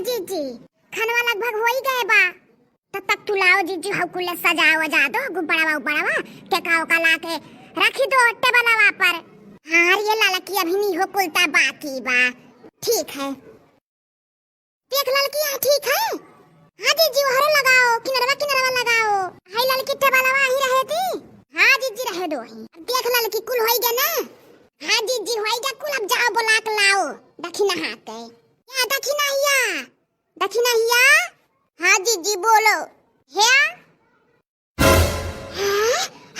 जीजी, खानवा लगभग हो ही गए बा। तब तक तू लाओ जीजी, हकुल सजा वजा दो, गुब्बारा उब्बारा टेका उका ला के रखी दो टेबलवा पर। हाँ ये लड़की अभी नहीं हो कुलता बाकी बा। ठीक है, देख लड़की है ठीक है। हाँ जीजी वहरे लगाओ, किनरवा लगाओ। हाय लड़की टेबलवा ही रहे थी। हाँ जीजी रहे दो ही। देख लड़की कुल होई गए ना। हाँ जीजी होई गए कुल, अब जाओ बुला के लाओ दक्षिणा हाथे। या दक्षिणा हिया। हाँ जीजी बोलो। है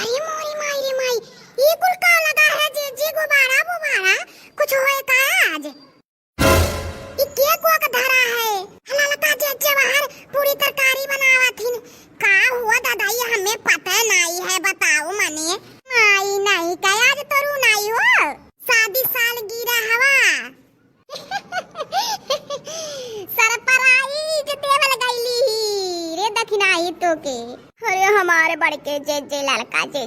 अरे मोरी माई रे माई, ये कुल का लगा है जीजी? गुब्बारा कुछ होए का आज? ये के को का धरा है? हला का जे बाहर पूरी तरकारी बनावथिन। का हुआ दादा ये हमें पता नहीं है, बताओ मने। नहीं का आज तरू नहीं हो, शादी साल गिरा हवा। सरपराई जे देवल गईली रे दक्षिणाई तो के। अरे हमारे बड़के जे लड़का जे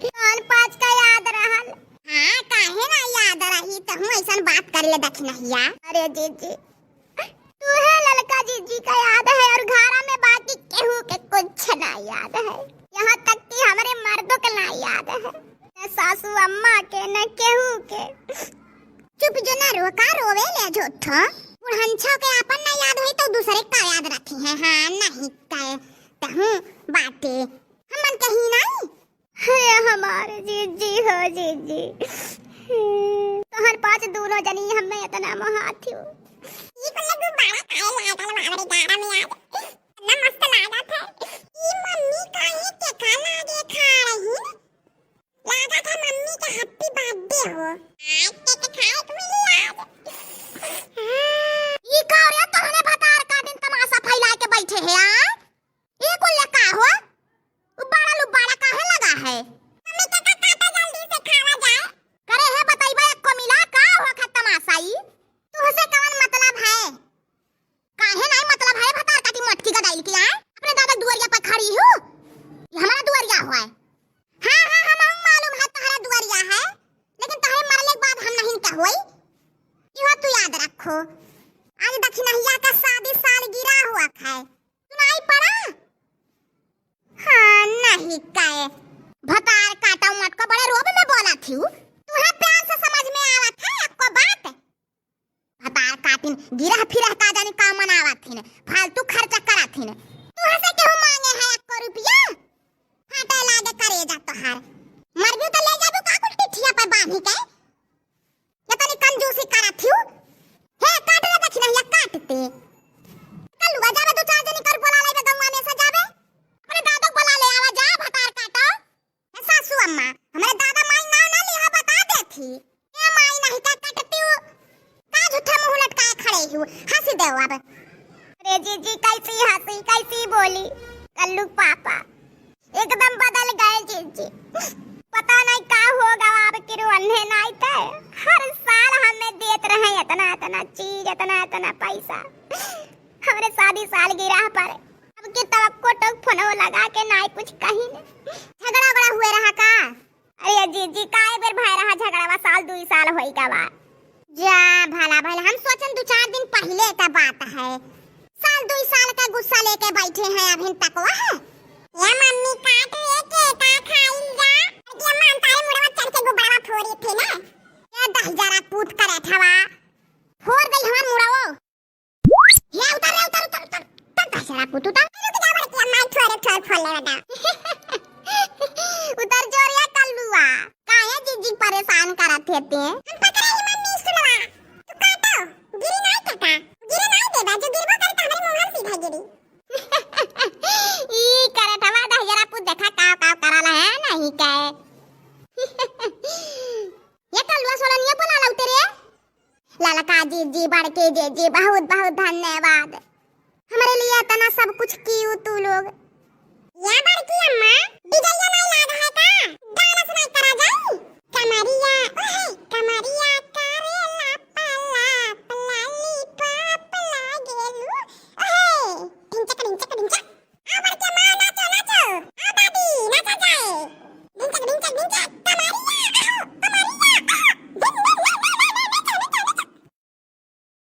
कौन पाँच का याद रहल? हाँ काहे ना याद रही, तो हम ऐसा बात कर ले दक्षिणाइया। अरे जे तू है लड़का जी का याद है, और घरा में बाकी केहू के कुछ ना याद है। यहाँ तक कि हमारे मर्दों के ना याद है, न सासू अम्मा के न केहू के। चुप जो ना रो का रोवे ले झूठो। बुढ़नछो के अपन ना याद होई तो दूसरे का याद रखी है। हाँ नहीं कहे तहु बाटे हमन कहीं नहीं। अरे हमारे जीजी हो जीजी, तोहर पाँच दोनों जनी हमें इतना महाथी हो। ये को लगू बड़ा काहे लागल हमारे गाड़ा में आज इतना मस्त लागत है। ये मम्मी का ये के खाना दे खा रही लगा था, मम्मी का हैप्पी बर्थडे हो आज के खाए तो मिली आज। ये का रे तोहने भतार का दिन तमाशा फैला के बैठे है। आ ये को ले का हो उबाड़ा काहे लगा है? मम्मी के काटा जल्दी से खावा जाए करे है, बताइबा एक को मिला का हो खा तमाशा। ई तुहसे कौन मतलब है? काहे नहीं मतलब है? भतार काटी मटकी का डाल के अपने दादा दुआरिया पर खड़ी हो। ये हमारा दुआरिया हुआ है। हां हम मालूम है तुम्हारा दुआरिया है, लेकिन तोहरे मरले के बाद हम नहीं का होई। इहो तू याद रखो, आज दक्षिणाइया का शादी साल गिरा हुआ है, सुनाई पड़ा? हाँ नहीं काए भतार काटा मटको बड़े रोब में बोला थी। तुम्हें प्यार से समझ में आवत है आपको बात? भतार काटिन गिरह फिरह का जाने का मनावत थी, फालतू खर्चा करत थी। तुहे से केहू मांगे है 1 रुपया? फाटे लागे करे जा तोहार। मरबू तो ले जाबू का कुल टिठिया पर बांधी के। ये तनी कंजूसी करत थी। हे काट रे दक्षिणाइया काटते कलुआ जाबे दो 4 जनी कर बोला लेबे गंवा में से जाबे। अपने दादा बोला ले आवा जा भतार काटो। ए सासू अम्मा हमारे दादा माई ना लिहा बता देथी। ए माई नहीं का काटती हूं का झूठा मुंह लटका खड़े हूं, हंसी दे अब। अरे जीजी कैसी बोली कल्लू पापा एकदम बदल गए जीजी। पता नहीं का होगा अब किरो अन्हे नहीं थे। हर साल हमें देत रहे इतना चीज इतना पैसा। हमारे शादी साल गिरा पर अब के तवक्को टोक फोनो लगा के नहीं कुछ कहीं ने झगड़ा हुए रहा का? अरे जीजी काहे बेर भाई रहा झगड़ावा? साल 2 साल होई का बा। जा भला हम सोचन 2-4 दिन पहले का बात है। साल 2 साल का गुस्सा लेके बैठे हैं अभी तक वह। ये मम्मी काट रे के का खाई जा। ये मानता है मुड़वा चढ़ के गुब्बारा फोड़ी थी ना। ये 10,000 पूत करे थवा फोड़ गई हमार मुड़ाओ। ये उतर 10,000 पूत उतर रुक जा बड़ के मार थोड़े फोड़ ले बता। उतर जोरिया कल्लुआ काहे जीजी परेशान करत हेते? हम पकड़े ही मम्मी सुनवा तू काटो गिरी नहीं काटा गिरे नहीं देबा, जो गिरबो करे त हमरे मुंह सीधा गिरी। ई करे थवा 10,000 पूत देखा का कराला है नहीं के। ये कल्लुआ सोलनिया बोला लाउते रे ललका जीजी बड़के जीजी बहुत धन्यवाद, हमारे लिए इतना सब कुछ कियो तू लोग। या बड़की अम्मा बिजलिया नहीं लाग है का? गाना सुनाई करा जाई कमरिया ओहे कमरिया